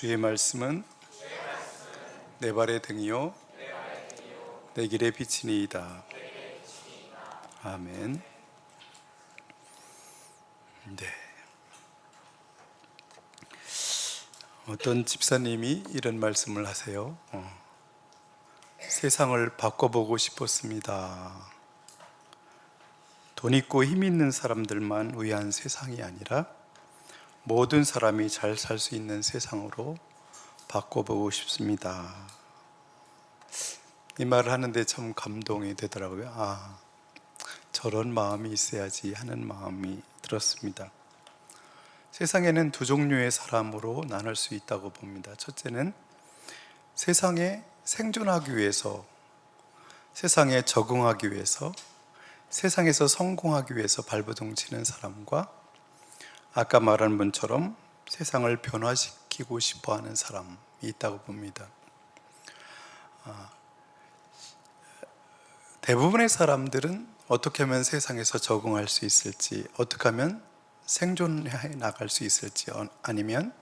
주의 말씀은 내 발의 등이요 내 길의 빛이니이다. 아멘. 네. 어떤 집사님이 이런 말씀을 하세요. 세상을 바꿔보고 싶었습니다. 돈 있고 힘 있는 사람들만 위한 세상이 아니라 모든 사람이 잘 살 수 있는 세상으로 바꿔보고 싶습니다. 이 말을 하는데 참 감동이 되더라고요. 저런 마음이 있어야지 하는 마음이 들었습니다. 세상에는 두 종류의 사람으로 나눌 수 있다고 봅니다. 첫째는 세상에 생존하기 위해서, 세상에 적응하기 위해서, 세상에서 성공하기 위해서 발버둥 치는 사람과, 아까 말한 분처럼 세상을 변화시키고 싶어 하는 사람이 있다고 봅니다. 대부분의 사람들은 어떻게 하면 세상에서 적응할 수 있을지, 어떻게 하면 생존해 나갈 수 있을지, 아니면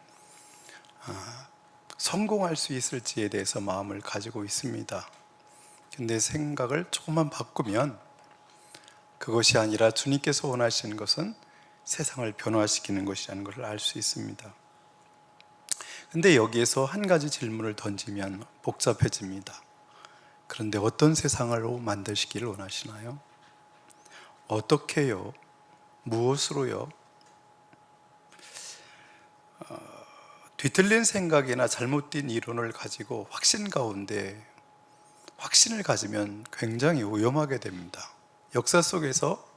성공할 수 있을지에 대해서 마음을 가지고 있습니다. 근데 생각을 조금만 바꾸면 그것이 아니라 주님께서 원하시는 것은 세상을 변화시키는 것이라는 것을 알 수 있습니다. 근데 여기에서 한 가지 질문을 던지면 복잡해집니다. 그런데 어떤 세상으로 만드시기를 원하시나요? 어떻게요? 무엇으로요? 뒤틀린 생각이나 잘못된 이론을 가지고 확신 가운데 확신을 가지면 굉장히 위험하게 됩니다. 역사 속에서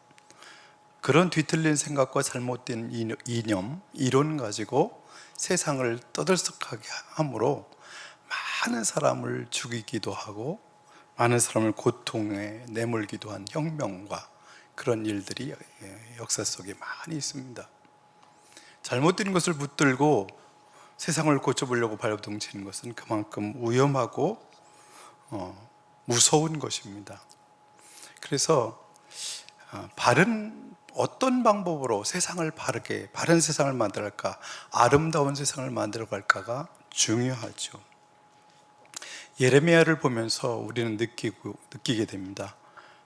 그런 뒤틀린 생각과 잘못된 이념, 이론 가지고 세상을 떠들썩하게 함으로 많은 사람을 죽이기도 하고 많은 사람을 고통에 내몰기도 한 혁명과 그런 일들이 역사 속에 많이 있습니다. 잘못된 것을 붙들고 세상을 고쳐보려고 발버둥 치는 것은 그만큼 위험하고 무서운 것입니다. 그래서 어떤 방법으로 세상을 바른 세상을 만들어갈까, 아름다운 세상을 만들어갈까가 중요하죠. 예레미야를 보면서 우리는 느끼게 됩니다.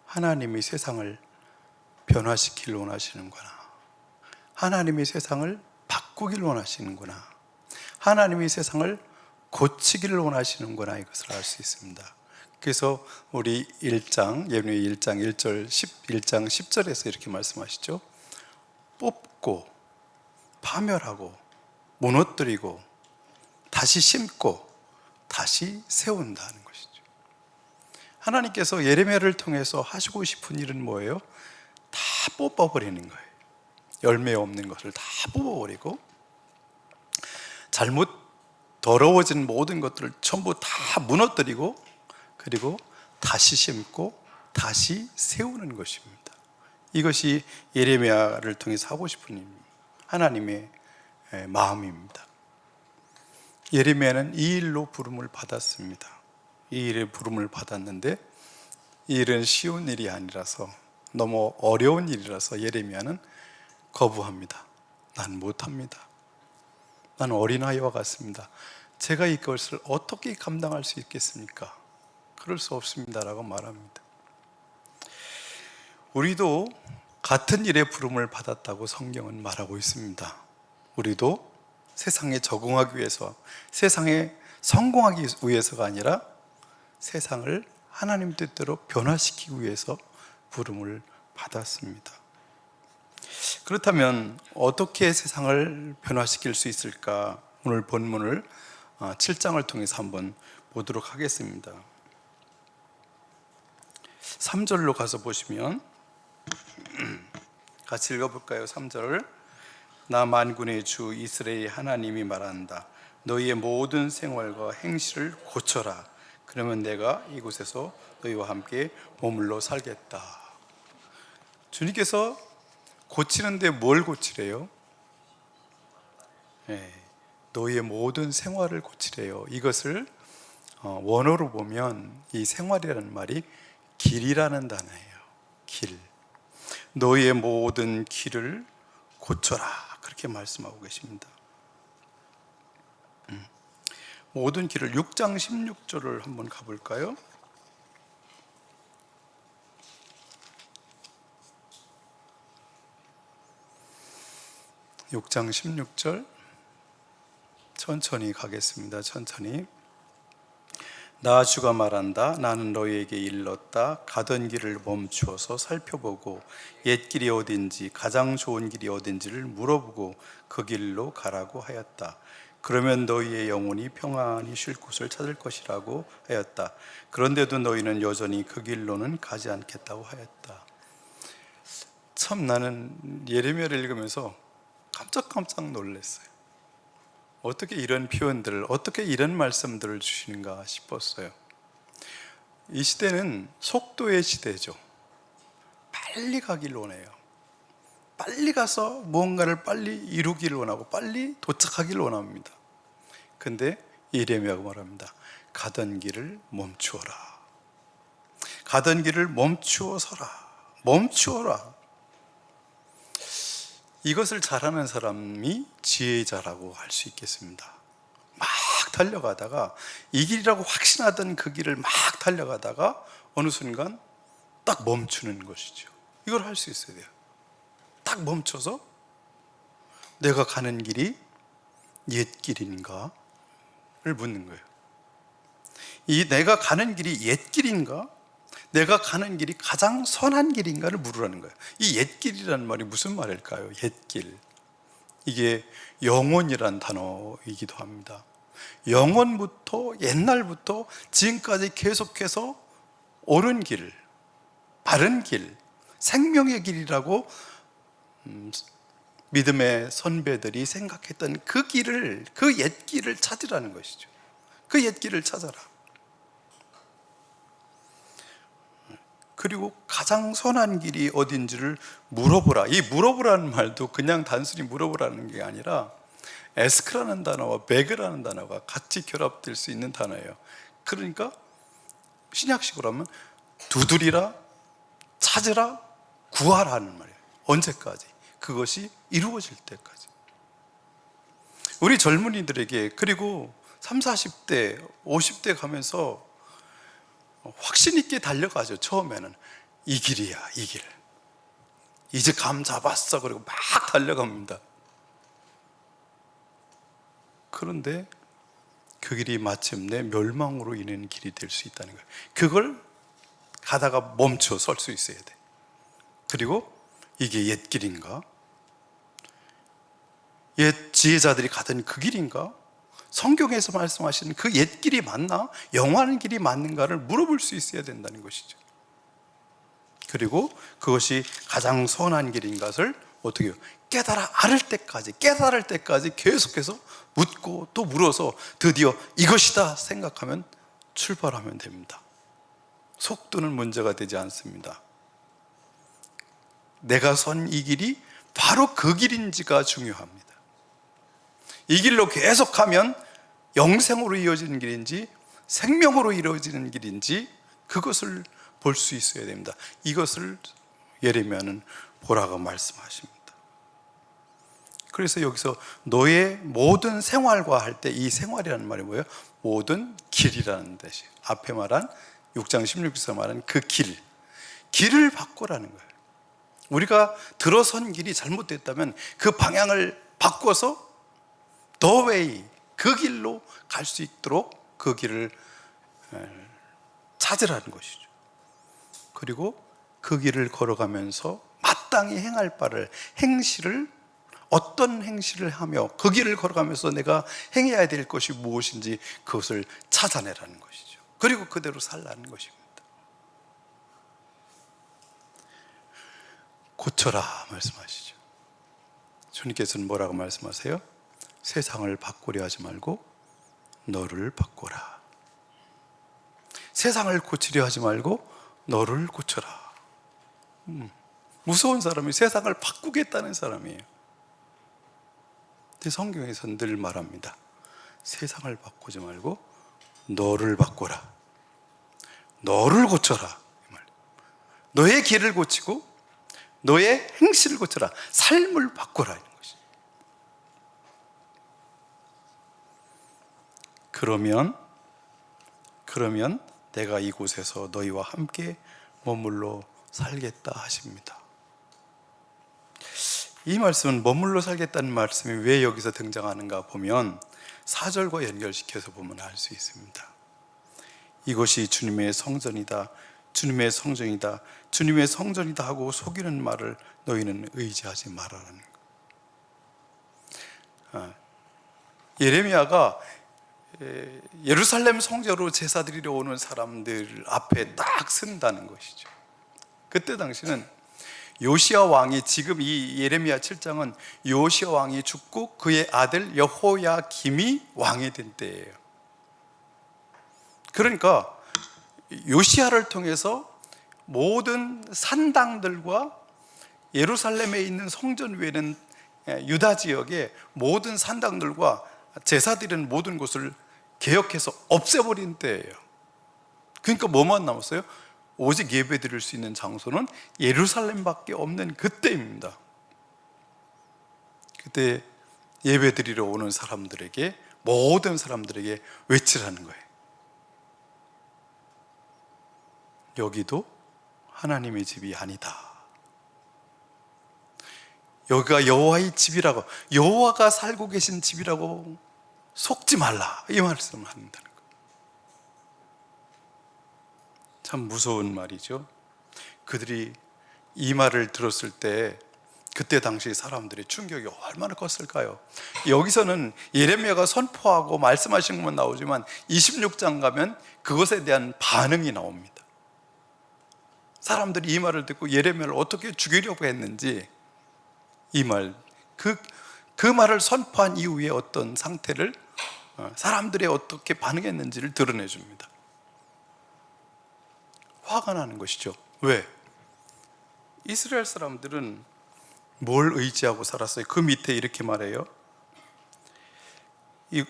하나님이 세상을 변화시키길 원하시는구나. 하나님이 세상을 바꾸길 원하시는구나. 하나님이 세상을 고치기를 원하시는구나. 이것을 알 수 있습니다. 그래서 우리 예레미야 1장 1절 1장 10절에서 이렇게 말씀하시죠. 뽑고 파멸하고 무너뜨리고 다시 심고 다시 세운다는 것이죠. 하나님께서 예레미야를 통해서 하시고 싶은 일은 뭐예요? 다 뽑아버리는 거예요. 열매 없는 것을 다 뽑아버리고 잘못 더러워진 모든 것들을 전부 다 무너뜨리고 그리고 다시 심고 다시 세우는 것입니다. 이것이 예레미야를 통해서 하고 싶은 일입니다. 하나님의 마음입니다. 예레미야는 이 일로 부름을 받았습니다. 이 일에 부름을 받았는데 이 일은 쉬운 일이 아니라서, 너무 어려운 일이라서 예레미야는 거부합니다. 난 못합니다. 난 어린아이와 같습니다. 제가 이것을 어떻게 감당할 수 있겠습니까? 그럴 수 없습니다라고 말합니다. 우리도 같은 일에 부름을 받았다고 성경은 말하고 있습니다. 우리도 세상에 적응하기 위해서, 세상에 성공하기 위해서가 아니라 세상을 하나님 뜻대로 변화시키기 위해서 부름을 받았습니다. 그렇다면 어떻게 세상을 변화시킬 수 있을까? 오늘 본문을 7장을 통해서 한번 보도록 하겠습니다. 3절로 가서 보시면 같이 읽어볼까요? 3절. 나 만군의 주 이스라엘 하나님이 말한다. 너희의 모든 생활과 행실을 고쳐라. 그러면 내가 이곳에서 너희와 함께 머물러 살겠다. 주님께서 고치는데 뭘 고치래요? 너희의 모든 생활을 고치래요. 이것을 원어로 보면 이 생활이라는 말이 길이라는 단어예요. 길. 너희의 모든 길을 고쳐라. 그렇게 말씀하고 계십니다. 모든 길을 6장 16절을 한번 가볼까요? 6장 16절 천천히 가겠습니다. 천천히. 나 주가 말한다. 나는 너희에게 일렀다. 가던 길을 멈추어서 살펴보고 옛 길이 어딘지 가장 좋은 길이 어딘지를 물어보고 그 길로 가라고 하였다. 그러면 너희의 영혼이 평안히 쉴 곳을 찾을 것이라고 하였다. 그런데도 너희는 여전히 그 길로는 가지 않겠다고 하였다. 참 나는 예레미야를 읽으면서 깜짝 놀랐어요. 어떻게 이런 표현들을, 어떻게 이런 말씀들을 주시는가 싶었어요. 이 시대는 속도의 시대죠. 빨리 가길 원해요. 빨리 가서 무언가를 빨리 이루기를 원하고 빨리 도착하기를 원합니다. 근데 예레미야가 말합니다. 가던 길을 멈추어라. 가던 길을 멈추어 서라. 멈추어라. 이것을 잘하는 사람이 지혜자라고 할 수 있겠습니다. 막 달려가다가 이 길이라고 확신하던 그 길을 막 달려가다가 어느 순간 딱 멈추는 것이죠. 이걸 할 수 있어야 돼요. 딱 멈춰서 내가 가는 길이 옛 길인가를 묻는 거예요. 이 내가 가는 길이 옛 길인가? 내가 가는 길이 가장 선한 길인가를 물으라는 거예요. 이 옛길이라는 말이 무슨 말일까요? 옛길. 이게 영원이란 단어이기도 합니다. 영원부터 옛날부터 지금까지 계속해서 옳은 길, 바른 길, 생명의 길이라고 믿음의 선배들이 생각했던 그 길을, 그 옛길을 찾으라는 것이죠. 그 옛길을 찾아라. 그리고 가장 선한 길이 어딘지를 물어보라. 이 물어보라는 말도 그냥 단순히 물어보라는 게 아니라 에스크라는 단어와 베그라는 단어가 같이 결합될 수 있는 단어예요. 그러니까 신약식으로 하면 두드리라, 찾으라, 구하라 하는 말이에요. 언제까지? 그것이 이루어질 때까지. 우리 젊은이들에게, 그리고 30, 40대, 50대 가면서 확신 있게 달려가죠. 처음에는 이 길이야, 이 길. 이제 감 잡았어. 그리고 막 달려갑니다. 그런데 그 길이 마침내 멸망으로 인한 길이 될 수 있다는 거예요. 그걸 가다가 멈춰 설 수 있어야 돼. 그리고 이게 옛 길인가? 옛 지혜자들이 가던 그 길인가? 성경에서 말씀하시는 그 옛 길이 맞나? 영원한 길이 맞는가를 물어볼 수 있어야 된다는 것이죠. 그리고 그것이 가장 선한 길인 것을 어떻게 해요? 깨달을 때까지 계속해서 묻고 또 물어서 드디어 이것이다 생각하면 출발하면 됩니다. 속도는 문제가 되지 않습니다. 내가 선 이 길이 바로 그 길인지가 중요합니다. 이 길로 계속하면 영생으로 이어지는 길인지 생명으로 이루어지는 길인지 그것을 볼 수 있어야 됩니다. 이것을 예레미야는 보라고 말씀하십니다. 그래서 여기서 너의 모든 생활과 할 때 이 생활이라는 말이 뭐예요? 모든 길이라는 뜻이 앞에 말한 6장 16절에서 말한 그 길을 바꾸라는 거예요. 우리가 들어선 길이 잘못됐다면 그 방향을 바꿔서 the way, 그 길로 갈 수 있도록 그 길을 찾으라는 것이죠. 그리고 그 길을 걸어가면서 마땅히 행할 바를, 행실을, 어떤 행실을 하며 그 길을 걸어가면서 내가 행해야 될 것이 무엇인지 그것을 찾아내라는 것이죠. 그리고 그대로 살라는 것입니다. 고쳐라 말씀하시죠. 주님께서는 뭐라고 말씀하세요? 세상을 바꾸려 하지 말고 너를 바꿔라. 세상을 고치려 하지 말고 너를 고쳐라. 무서운 사람이 세상을 바꾸겠다는 사람이에요. 근데 성경에서는 늘 말합니다. 세상을 바꾸지 말고 너를 바꿔라. 너를 고쳐라. 너의 길을 고치고 너의 행실을 고쳐라. 삶을 바꿔라. 그러면 내가 이곳에서 너희와 함께 머물러 살겠다 하십니다. 이 말씀은 머물러 살겠다는 말씀이 왜 여기서 등장하는가 보면 4절과 연결시켜서 보면 알 수 있습니다. 이것이 주님의 성전이다, 주님의 성전이다, 주님의 성전이다 하고 속이는 말을 너희는 의지하지 말라는 것. 예레미야가 예루살렘 성전으로 제사 드리러 오는 사람들 앞에 딱 쓴다는 것이죠. 그때 당시는 요시야 왕이, 지금 이 예레미야 7장은 요시야 왕이 죽고 그의 아들 여호야김이 왕이 된 때예요. 그러니까 요시야를 통해서 모든 산당들과 예루살렘에 있는 성전 외에는 유다 지역의 모든 산당들과 제사 드리는 모든 곳을 개혁해서 없애버린 때예요. 그러니까 뭐만 남았어요? 오직 예배 드릴 수 있는 장소는 예루살렘밖에 없는 그때입니다. 그때 예배 드리러 오는 사람들에게, 모든 사람들에게 외치라는 거예요. 여기도 하나님의 집이 아니다. 여기가 여호와의 집이라고, 여호와가 살고 계신 집이라고 속지 말라, 이 말씀을 한다는 거예요. 참 무서운 말이죠. 그들이 이 말을 들었을 때 그때 당시 사람들의 충격이 얼마나 컸을까요? 여기서는 예레미야가 선포하고 말씀하신 것만 나오지만 26장 가면 그것에 대한 반응이 나옵니다. 사람들이 이 말을 듣고 예레미야를 어떻게 죽이려고 했는지, 이 말, 그 말을 선포한 이후에 어떤 상태를, 사람들이 어떻게 반응했는지를 드러내 줍니다. 화가 나는 것이죠. 왜? 이스라엘 사람들은 뭘 의지하고 살았어요? 그 밑에 이렇게 말해요.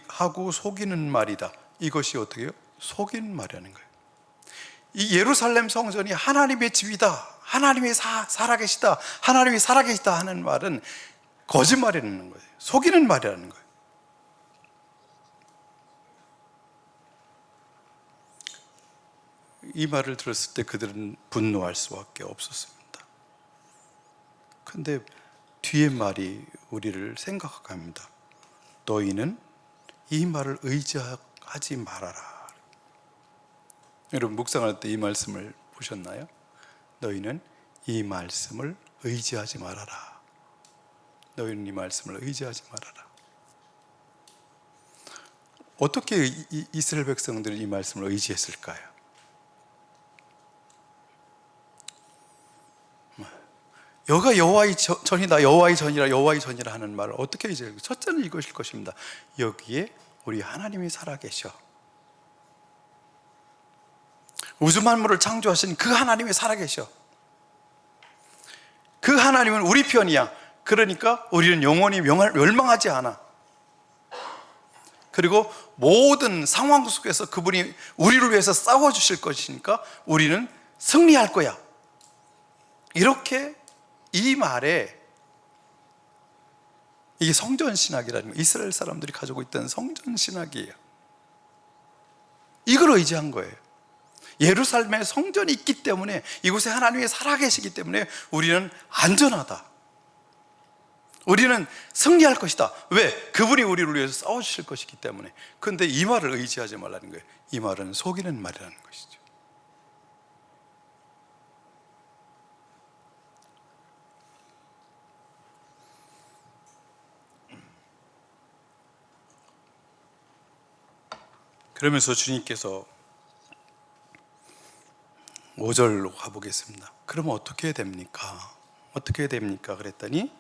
하고 속이는 말이다. 이것이 어떻게 해요? 속이는 말이라는 거예요. 이 예루살렘 성전이 하나님의 집이다, 하나님이 살아계시다, 하나님이 살아계시다 하는 말은 거짓말이라는 거예요. 속이는 말이라는 거예요. 이 말을 들었을 때 그들은 분노할 수밖에 없었습니다. 근데 뒤에 말이 우리를 생각하게 합니다. 너희는 이 말을 의지하지 말아라. 여러분, 묵상할 때 이 말씀을 보셨나요? 너희는 이 말씀을 의지하지 말아라. 너희는 이 말씀을 의지하지 말아라. 어떻게 이스라엘 백성들이 이 말씀을 의지했을까요? 여가 여호와의 전이다, 여호와의 전이라, 여호와의 전이라 하는 말을 어떻게 의지할까요? 첫째는 이것일 것입니다. 여기에 우리 하나님이 살아계셔. 우주 만물을 창조하신 그 하나님이 살아계셔. 그 하나님은 우리 편이야. 그러니까 우리는 영원히 멸망하지 않아. 그리고 모든 상황 속에서 그분이 우리를 위해서 싸워주실 것이니까 우리는 승리할 거야. 이렇게 이 말에, 이게 성전신학이라는 거예요. 이스라엘 사람들이 가지고 있던 성전신학이에요. 이걸 의지한 거예요. 예루살렘에 성전이 있기 때문에, 이곳에 하나님이 살아계시기 때문에 우리는 안전하다, 우리는 승리할 것이다. 왜? 그분이 우리를 위해서 싸워주실 것이기 때문에. 그런데 이 말을 의지하지 말라는 거예요. 이 말은 속이는 말이라는 것이죠. 그러면서 주님께서 5절로 가보겠습니다. 그러면 어떻게 됩니까? 어떻게 됩니까? 그랬더니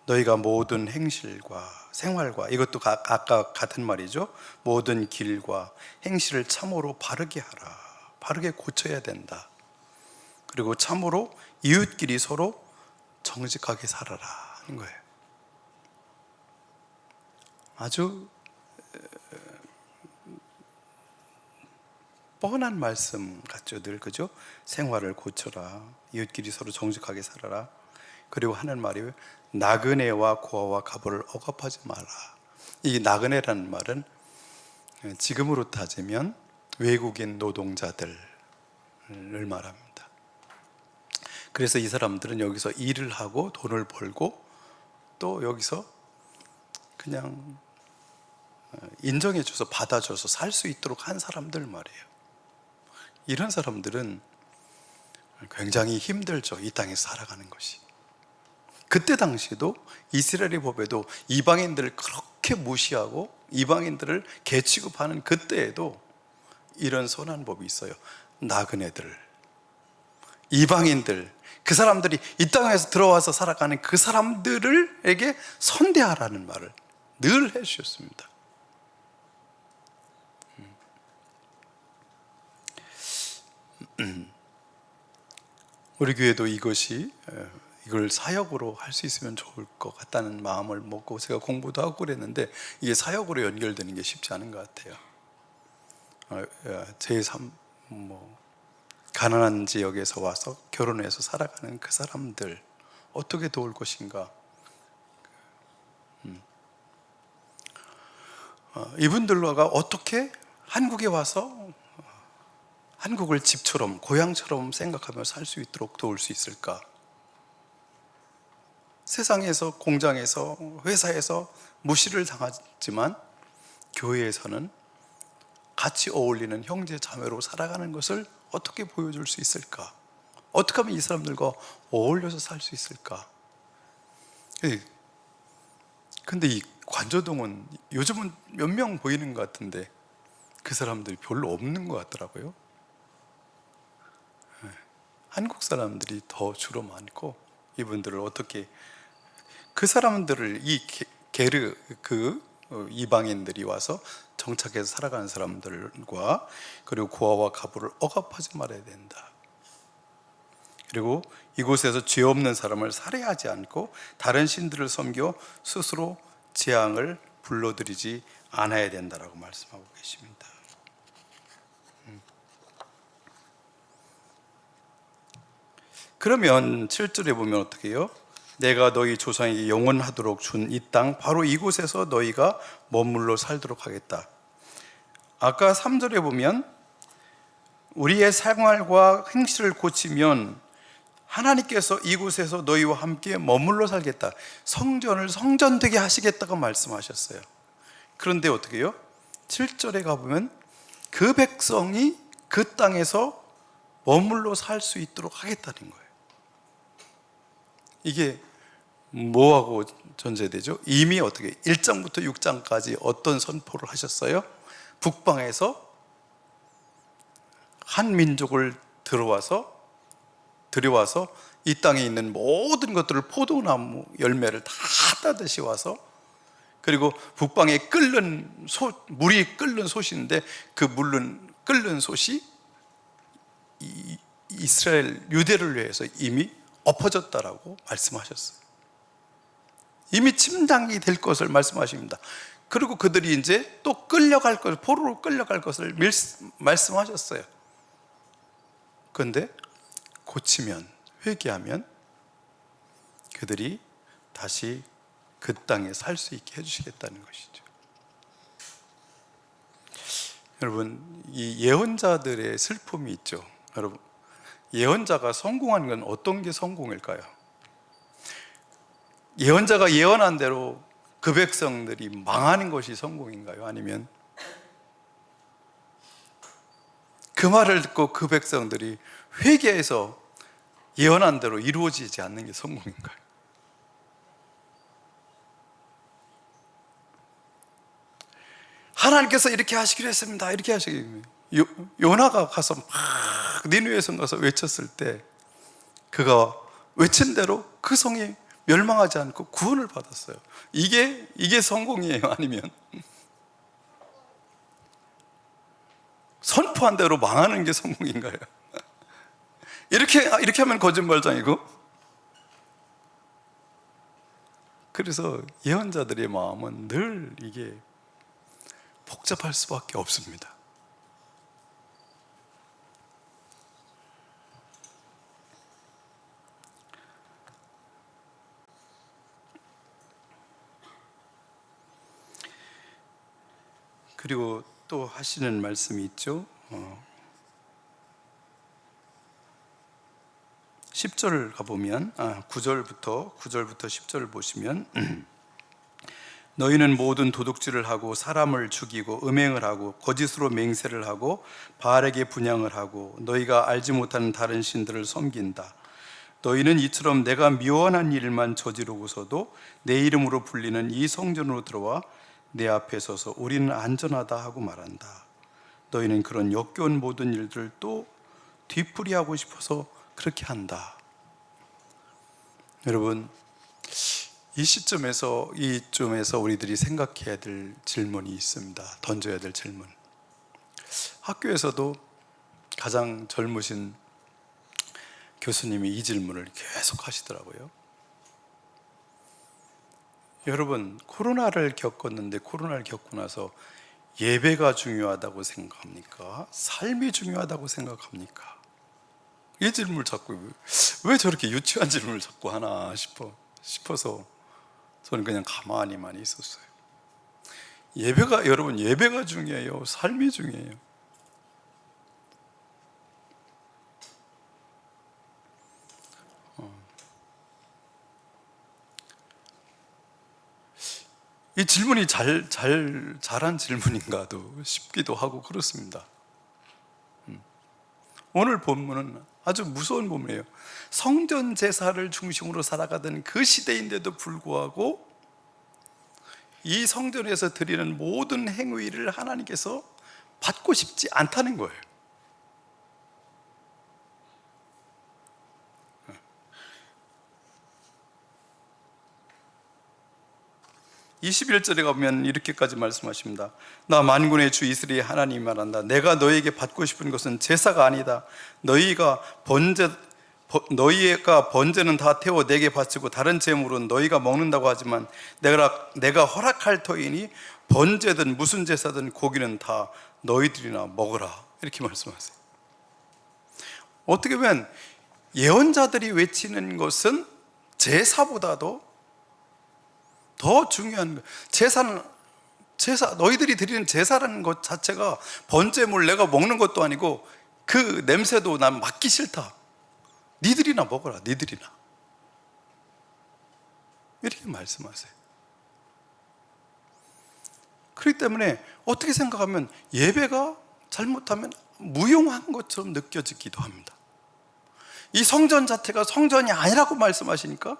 너희가 모든 행실과 생활과, 이것도 아까 같은 말이죠. 모든 길과 행실을 참으로 바르게 하라. 바르게 고쳐야 된다. 그리고 참으로 이웃끼리 서로 정직하게 살아라 하는 거예요. 아주 뻔한 말씀 같죠, 늘. 그죠? 생활을 고쳐라, 이웃끼리 서로 정직하게 살아라. 그리고 하는 말이 나그네와 고아와 가부를 억압하지 마라. 이 나그네라는 말은 지금으로 따지면 외국인 노동자들을 말합니다. 그래서 이 사람들은 여기서 일을 하고 돈을 벌고 또 여기서 그냥 인정해줘서 받아줘서 살 수 있도록 한 사람들 말이에요. 이런 사람들은 굉장히 힘들죠. 이 땅에서 살아가는 것이. 그때 당시에도 이스라엘의 법에도 이방인들을 그렇게 무시하고 이방인들을 개취급하는 그때에도 이런 선한 법이 있어요. 나그네들, 이방인들, 그 사람들이 이 땅에서 들어와서 살아가는 그 사람들에게 선대하라는 말을 늘 해주셨습니다. 우리 교회도 이걸 사역으로 할 수 있으면 좋을 것 같다는 마음을 먹고 제가 공부도 하고 그랬는데 이게 사역으로 연결되는 게 쉽지 않은 것 같아요. 제3 가난한 지역에서 와서 결혼해서 살아가는 그 사람들 어떻게 도울 것인가. 이분들과 어떻게 한국에 와서 한국을 집처럼 고향처럼 생각하며 살 수 있도록 도울 수 있을까? 세상에서, 공장에서, 회사에서 무시를 당하지만 교회에서는 같이 어울리는 형제 자매로 살아가는 것을 어떻게 보여줄 수 있을까? 어떻게 하면 이 사람들과 어울려서 살 수 있을까? 근데 이 관저동은 요즘은 몇 명 보이는 것 같은데 그 사람들이 별로 없는 것 같더라고요. 한국 사람들이 더 주로 많고 이분들을 어떻게 그 사람들을 이 게르 이방인들이 와서 정착해서 살아가는 사람들과 그리고 고아와 가부를 억압하지 말아야 된다. 그리고 이곳에서 죄 없는 사람을 살해하지 않고 다른 신들을 섬겨 스스로 재앙을 불러들이지 않아야 된다라고 말씀하고 계십니다. 그러면 7절에 보면 어떻게 해요? 내가 너희 조상에게 영원하도록 준 이 땅 바로 이곳에서 너희가 머물러 살도록 하겠다. 아까 3절에 보면 우리의 생활과 행실을 고치면 하나님께서 이곳에서 너희와 함께 머물러 살겠다. 성전을 성전되게 하시겠다고 말씀하셨어요. 그런데 어떻게 해요? 7절에 가보면 그 백성이 그 땅에서 머물러 살 수 있도록 하겠다는 거예요. 이게 뭐하고 전제되죠? 이미 어떻게 1장부터 6장까지 어떤 선포를 하셨어요? 북방에서 한 민족을 들여와서 이 땅에 있는 모든 것들을 포도나무 열매를 다 따듯이 와서 그리고 북방에 물이 끓는 솥인데 그 끓는 솥이 이스라엘 유대를 위해서 이미 엎어졌다라고 말씀하셨어요. 이미 침당이 될 것을 말씀하십니다. 그리고 그들이 이제 또 포로로 끌려갈 것을 말씀하셨어요. 그런데 고치면, 회개하면 그들이 다시 그 땅에 살 수 있게 해주시겠다는 것이죠. 여러분, 이 예언자들의 슬픔이 있죠. 여러분, 예언자가 성공한 건 어떤 게 성공일까요? 예언자가 예언한 대로 그 백성들이 망하는 것이 성공인가요? 아니면 그 말을 듣고 그 백성들이 회개해서 예언한 대로 이루어지지 않는 게 성공인가요? 하나님께서 이렇게 하시기로 했습니다. 이렇게 하시기로. 요나가 가서 막 니느웨성 가서 외쳤을 때 그가 외친 대로 그 성이 멸망하지 않고 구원을 받았어요. 이게 성공이에요? 아니면 선포한 대로 망하는 게 성공인가요? 이렇게 하면 거짓말장이고. 그래서 예언자들의 마음은 늘 이게 복잡할 수밖에 없습니다. 그리고 또 하시는 말씀이 있죠. 10절 가보면 9절부터 10절을 보시면 너희는 모든 도둑질을 하고 사람을 죽이고 음행을 하고 거짓으로 맹세를 하고 바알에게 분향을 하고 너희가 알지 못하는 다른 신들을 섬긴다. 너희는 이처럼 내가 미워하는 일만 저지르고서도 내 이름으로 불리는 이 성전으로 들어와 내 앞에 서서 우리는 안전하다 하고 말한다. 너희는 그런 역겨운 모든 일들을 또 뒤풀이하고 싶어서 그렇게 한다. 여러분, 이점에서 우리들이 생각해야 될 질문이 있습니다. 던져야 될 질문. 학교에서도 가장 젊으신 교수님이 이 질문을 계속 하시더라고요. 여러분, 코로나를 겪었는데 코로나를 겪고 나서 예배가 중요하다고 생각합니까? 삶이 중요하다고 생각합니까? 이 질문을 자꾸 왜 저렇게 유치한 질문을 자꾸 하나 싶어서 저는 그냥 가만히만 있었어요. 여러분, 예배가 중요해요? 삶이 중요해요? 이 질문이 잘한 질문인가도 싶기도 하고 그렇습니다. 오늘 본문은 아주 무서운 본문이에요. 성전 제사를 중심으로 살아가던 그 시대인데도 불구하고 이 성전에서 드리는 모든 행위를 하나님께서 받고 싶지 않다는 거예요. 21절에 가면 이렇게까지 말씀하십니다. 나 만군의 주 이스라엘 하나님이 말한다. 내가 너에게 받고 싶은 것은 제사가 아니다. 너희가 번제는 다 태워 내게 바치고 다른 제물은 너희가 먹는다고 하지만 내가 허락할 터이니 번제든 무슨 제사든 고기는 다 너희들이나 먹으라. 이렇게 말씀하세요. 어떻게 보면 예언자들이 외치는 것은 제사보다도 더 중요한 거예요. 너희들이 드리는 제사라는 것 자체가 번제물 내가 먹는 것도 아니고 그 냄새도 난 맡기 싫다. 니들이나 먹어라. 니들이나. 이렇게 말씀하세요. 그렇기 때문에 어떻게 생각하면 예배가 잘못하면 무용한 것처럼 느껴지기도 합니다. 이 성전 자체가 성전이 아니라고 말씀하시니까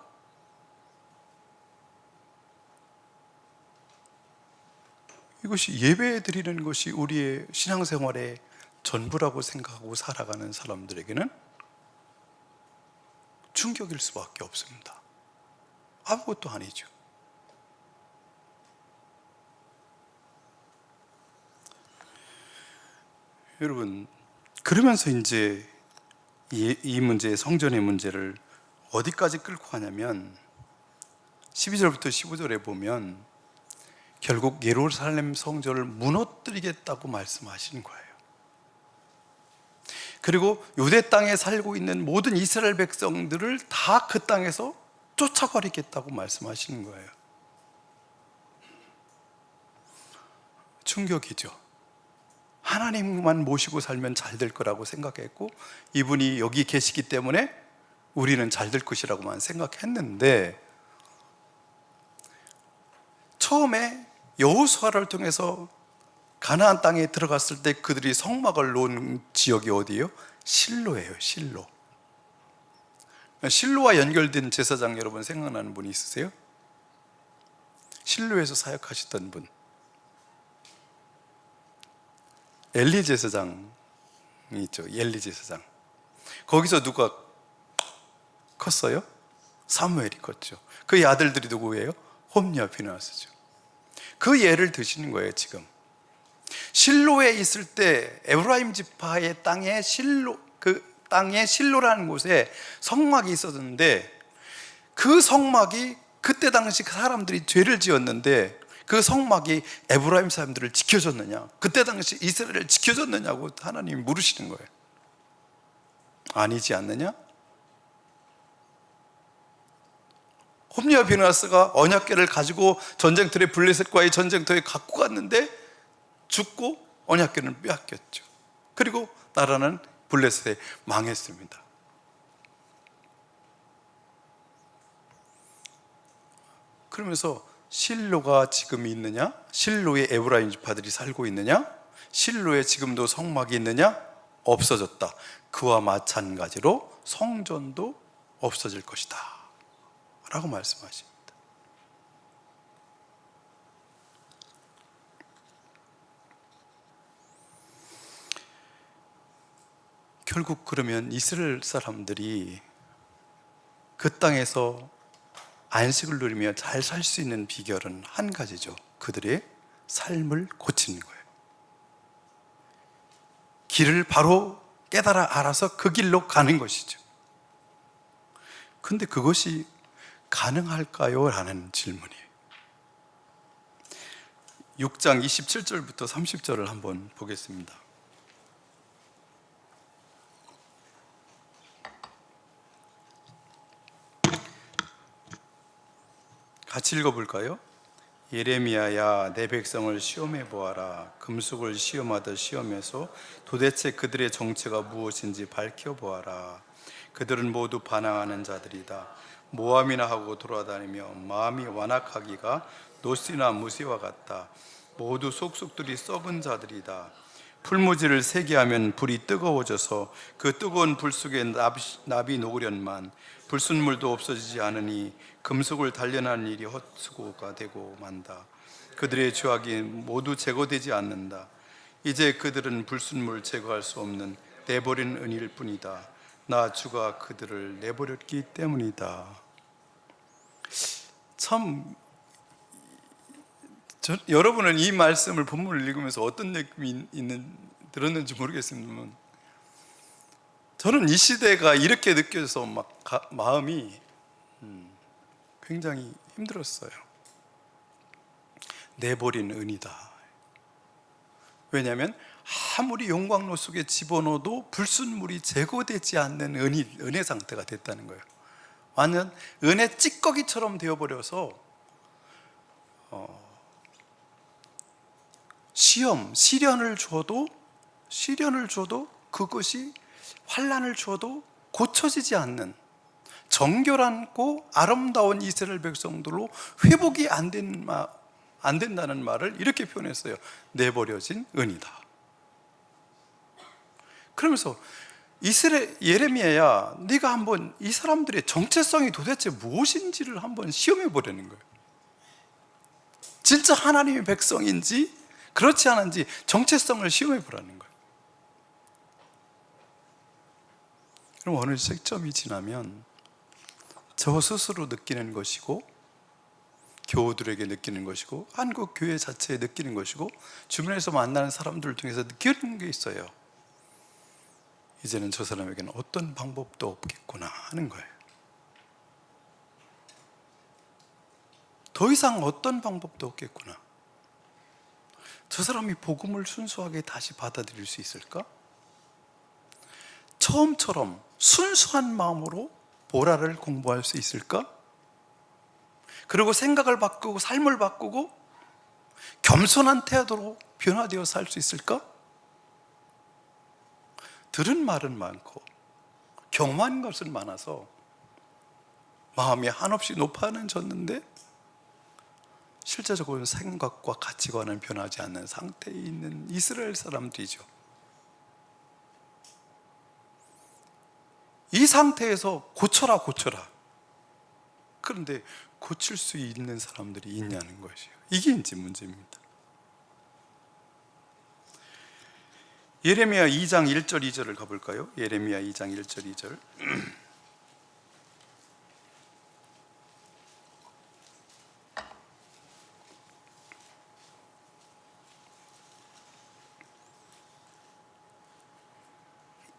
이것이 예배 드리는 것이 우리의 신앙생활의 전부라고 생각하고 살아가는 사람들에게는 충격일 수밖에 없습니다. 아무것도 아니죠. 여러분, 그러면서 이제 이 문제, 성전의 문제를 어디까지 끌고 가냐면 12절부터 15절에 보면 결국 예루살렘 성전을 무너뜨리겠다고 말씀하시는 거예요. 그리고 유대 땅에 살고 있는 모든 이스라엘 백성들을 다 그 땅에서 쫓아버리겠다고 말씀하시는 거예요. 충격이죠. 하나님만 모시고 살면 잘 될 거라고 생각했고 이분이 여기 계시기 때문에 우리는 잘 될 것이라고만 생각했는데 처음에 여호수아를 통해서 가나안 땅에 들어갔을 때 그들이 성막을 놓은 지역이 어디예요? 실로예요. 실로와 연결된 제사장 여러분 생각나는 분이 있으세요? 실로에서 사역하셨던 분, 엘리 제사장이 있죠. 엘리 제사장. 거기서 누가 컸어요? 사무엘이 컸죠. 그의 아들들이 누구예요? 홈리와 피느하스죠. 그 예를 드시는 거예요. 지금 실로에 있을 때 에브라임 지파의 땅에 실로라는 곳에 성막이 있었는데 그 성막이 그때 당시 그 사람들이 죄를 지었는데 그 성막이 에브라임 사람들을 지켜줬느냐, 그때 당시 이스라엘을 지켜줬느냐고 하나님이 물으시는 거예요. 아니지 않느냐? 홈리와 비느하스가 언약궤를 가지고 전쟁터에 블레셋과의 전쟁터에 갖고 갔는데 죽고 언약궤는 빼앗겼죠. 그리고 나라는 블레셋에 망했습니다. 그러면서 실로가 지금 있느냐? 실로에 에브라임 지파들이 살고 있느냐? 실로에 지금도 성막이 있느냐? 없어졌다. 그와 마찬가지로 성전도 없어질 것이다 라고 말씀하십니다. 결국 그러면 이스라엘 사람들이 그 땅에서 안식을 누리며 잘 살 수 있는 비결은 한 가지죠. 그들의 삶을 고치는 거예요. 길을 바로 깨달아 알아서 그 길로 가는 것이죠. 근데 그것이 가능할까요? 라는 질문이에요. 6장 27절부터 30절을 한번 보겠습니다. 같이 읽어볼까요? 예레미야야, 내 백성을 시험해 보아라. 금속을 시험하듯 시험해서 도대체 그들의 정체가 무엇인지 밝혀보아라. 그들은 모두 반항하는 자들이다. 모함이나 하고 돌아다니며 마음이 완악하기가 노시나 무시와 같다. 모두 속속들이 썩은 자들이다. 풀무지를 세게 하면 불이 뜨거워져서 그 뜨거운 불 속에 납이 녹으련만 불순물도 없어지지 않으니 금속을 단련하는 일이 헛수고가 되고 만다. 그들의 죄악이 모두 제거되지 않는다. 이제 그들은 불순물 제거할 수 없는 내버린 은일 뿐이다. 나 주가 그들을 내버렸기 때문이다. 참, 여러분은 이 말씀을 본문을 읽으면서 어떤 느낌이 들었는지 모르겠습니다만, 저는 이 시대가 이렇게 느껴져서 마음이 굉장히 힘들었어요. 내버린 은이다. 왜냐하면 아무리 용광로 속에 집어넣어도 불순물이 제거되지 않는 은의 상태가 됐다는 거예요. 완전 은의 찌꺼기처럼 되어버려서 시련을 줘도 그것이 환난을 줘도 고쳐지지 않는 정결하고 아름다운 이스라엘 백성들로 회복이 안 된다는 말을 이렇게 표현했어요. 내버려진 은이다. 그러면서 예레미야야, 네가 한번 이 사람들의 정체성이 도대체 무엇인지를 한번 시험해 보려는 거예요. 진짜 하나님의 백성인지 그렇지 않은지 정체성을 시험해 보라는 거예요. 그럼 어느 시점이 지나면 저 스스로 느끼는 것이고, 교우들에게 느끼는 것이고, 한국 교회 자체에 느끼는 것이고, 주변에서 만나는 사람들 중에서 느끼는 게 있어요. 이제는 저 사람에게는 어떤 방법도 없겠구나 하는 거예요. 더 이상 어떤 방법도 없겠구나. 저 사람이 복음을 순수하게 다시 받아들일 수 있을까? 처음처럼 순수한 마음으로 보라를 공부할 수 있을까? 그리고 생각을 바꾸고 삶을 바꾸고 겸손한 태도로 변화되어 살 수 있을까? 들은 말은 많고 경험한 것은 많아서 마음이 한없이 높아졌는데 실제적으로 생각과 가치관은 변하지 않는 상태에 있는 이스라엘 사람들이죠. 이 상태에서 고쳐라. 그런데 고칠 수 있는 사람들이 있냐는 것이에요. 이게 이제 문제입니다. 예레미야 2장 1절 2절을 가볼까요? 예레미야 2장 1절 2절.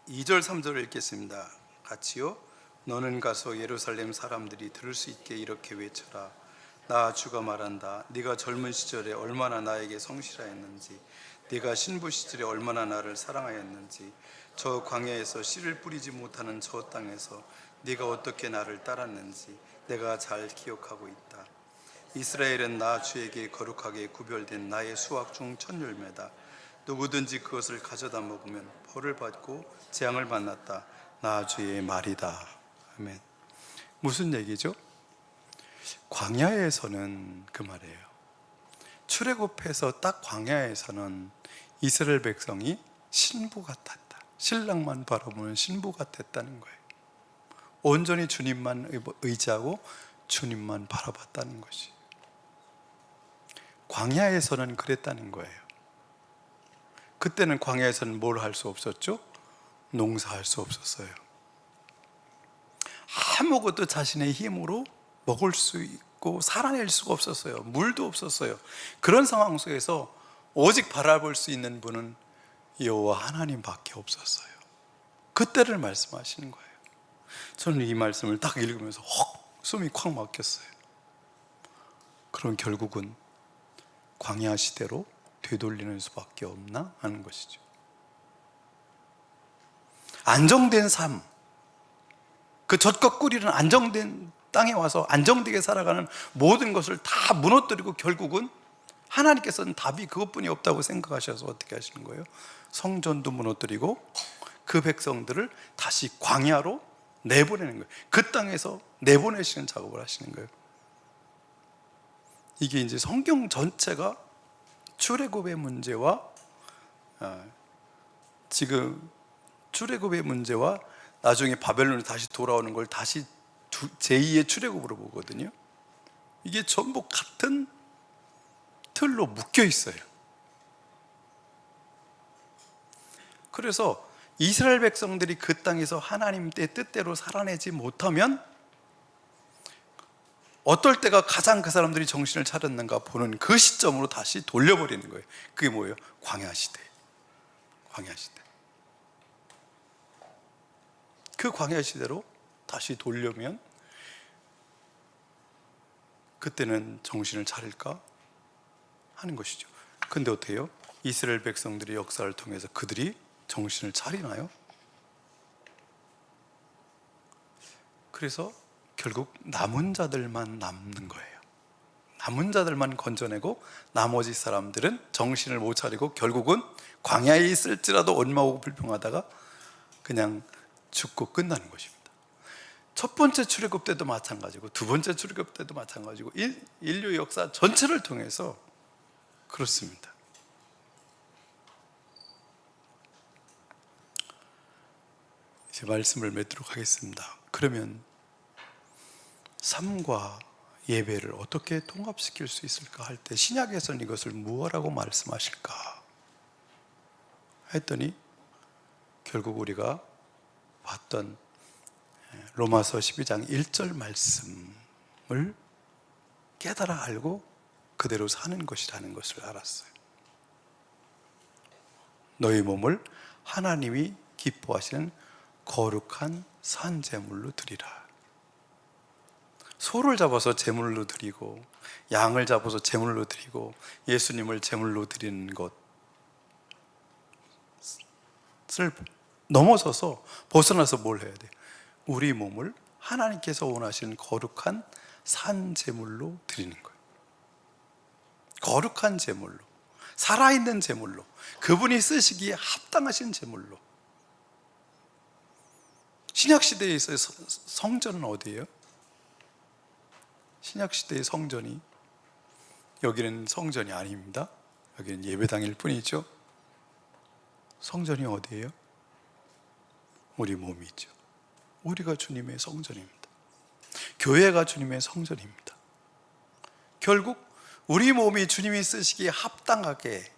이 절 3절을 읽겠습니다. 같이요. 너는 가서 예루살렘 사람들이 들을 수 있게 이렇게 외쳐라. 나 주가 말한다. 네가 젊은 시절에 얼마나 나에게 성실하였는지, 네가 신부 시절에 얼마나 나를 사랑하였는지, 저 광야에서 씨를 뿌리지 못하는 저 땅에서 네가 어떻게 나를 따랐는지 내가 잘 기억하고 있다. 이스라엘은 나 주에게 거룩하게 구별된 나의 수확 중 첫 열매다. 누구든지 그것을 가져다 먹으면 벌을 받고 재앙을 만났다. 나 주의 말이다. 아멘. 무슨 얘기죠? 광야에서는 그 말이에요. 출애굽해서 딱 광야에서는 이스라엘 백성이 신부 같았다. 신랑만 바라보는 신부 같았다는 거예요. 온전히 주님만 의지하고 주님만 바라봤다는 것이. 광야에서는 그랬다는 거예요. 그때는 광야에서는 뭘 할 수 없었죠? 농사할 수 없었어요. 아무것도 자신의 힘으로 먹을 수 있고 살아낼 수가 없었어요. 물도 없었어요. 그런 상황 속에서 오직 바라볼 수 있는 분은 여호와 하나님밖에 없었어요. 그때를 말씀하시는 거예요. 저는 이 말씀을 딱 읽으면서 숨이 콱 막혔어요. 그럼 결국은 광야 시대로 되돌리는 수밖에 없나 하는 것이죠. 안정된 삶, 그 젖과 꿀이는 안정된 땅에 와서 안정되게 살아가는 모든 것을 다 무너뜨리고 결국은 하나님께서는 답이 그것뿐이 없다고 생각하셔서 어떻게 하시는 거예요? 성전도 무너뜨리고 그 백성들을 다시 광야로 내보내는 거예요. 그 땅에서 내보내시는 작업을 하시는 거예요. 이게 이제 성경 전체가 출애굽의 문제와 지금 출애굽의 문제와 나중에 바벨론에 다시 돌아오는 걸 다시 제2의 출애굽으로 보거든요. 이게 전부 같은 틀로 묶여 있어요. 그래서 이스라엘 백성들이 그 땅에서 하나님의 뜻대로 살아내지 못하면 어떨 때가 가장 그 사람들이 정신을 차렸는가 보는 그 시점으로 다시 돌려버리는 거예요. 그게 뭐예요? 광야시대. 광야시대. 그 광야시대로 다시 돌려면 그때는 정신을 차릴까 하는 것이죠. 근데 어떻게 해요? 이스라엘 백성들의 역사를 통해서 그들이 정신을 차리나요? 그래서 결국 남은 자들만 남는 거예요. 남은 자들만 건져내고 나머지 사람들은 정신을 못 차리고 결국은 광야에 있을지라도 원망하고 불평하다가 그냥 죽고 끝나는 것입니다. 첫 번째 출애굽 때도 마찬가지고 두 번째 출애굽 때도 마찬가지고 인류 역사 전체를 통해서 그렇습니다. 이제 말씀을 맺도록 하겠습니다. 그러면 삶과 예배를 어떻게 통합시킬 수 있을까 할 때 신약에서는 이것을 무엇라고 말씀하실까 했더니 결국 우리가 봤던 로마서 12장 1절 말씀을 깨달아 알고 그대로 사는 것이라는 것을 알았어요. 너희 몸을 하나님이 기뻐하시는 거룩한 산 제물로 드리라. 소를 잡아서 제물로 드리고 양을 잡아서 제물로 드리고 예수님을 제물로 드리는 것을 넘어서서 벗어나서 뭘 해야 돼요? 우리 몸을 하나님께서 원하시는 거룩한 산 제물로 드리는 거예요. 거룩한 제물로, 살아있는 제물로, 그분이 쓰시기에 합당하신 제물로. 신약시대에 있어요. 성전은 어디예요? 신약시대의 성전이 여기는 성전이 아닙니다. 여기는 예배당일 뿐이죠. 성전이 어디예요? 우리 몸이죠. 우리가 주님의 성전입니다. 교회가 주님의 성전입니다. 결국 우리 몸이 주님이 쓰시기에 합당하게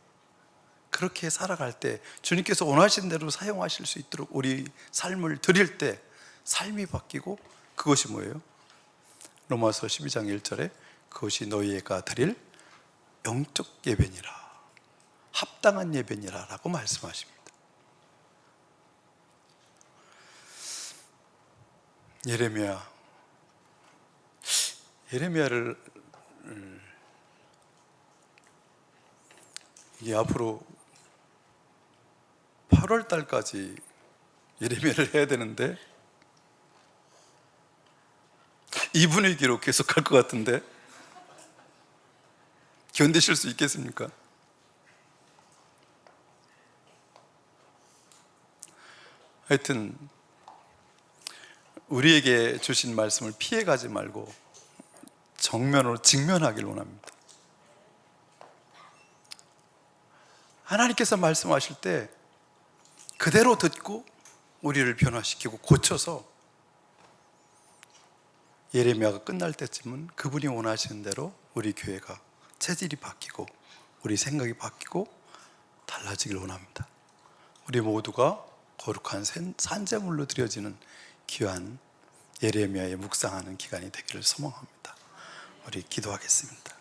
그렇게 살아갈 때 주님께서 원하신 대로 사용하실 수 있도록 우리 삶을 드릴 때 삶이 바뀌고 그것이 뭐예요? 로마서 12장 1절에 그것이 너희가 드릴 영적 예배니라, 합당한 예배니라 라고 말씀하십니다. 예레미야를 이게 앞으로 8월 달까지 예레미야를 해야 되는데 이 분위기로 계속 갈 것 같은데 견디실 수 있겠습니까? 하여튼 우리에게 주신 말씀을 피해가지 말고 정면으로 직면하길 원합니다. 하나님께서 말씀하실 때 그대로 듣고 우리를 변화시키고 고쳐서 예레미야가 끝날 때쯤은 그분이 원하시는 대로 우리 교회가 체질이 바뀌고 우리 생각이 바뀌고 달라지길 원합니다. 우리 모두가 거룩한 산제물로 드려지는 귀한 예레미야에 묵상하는 기간이 되기를 소망합니다. 우리 기도하겠습니다.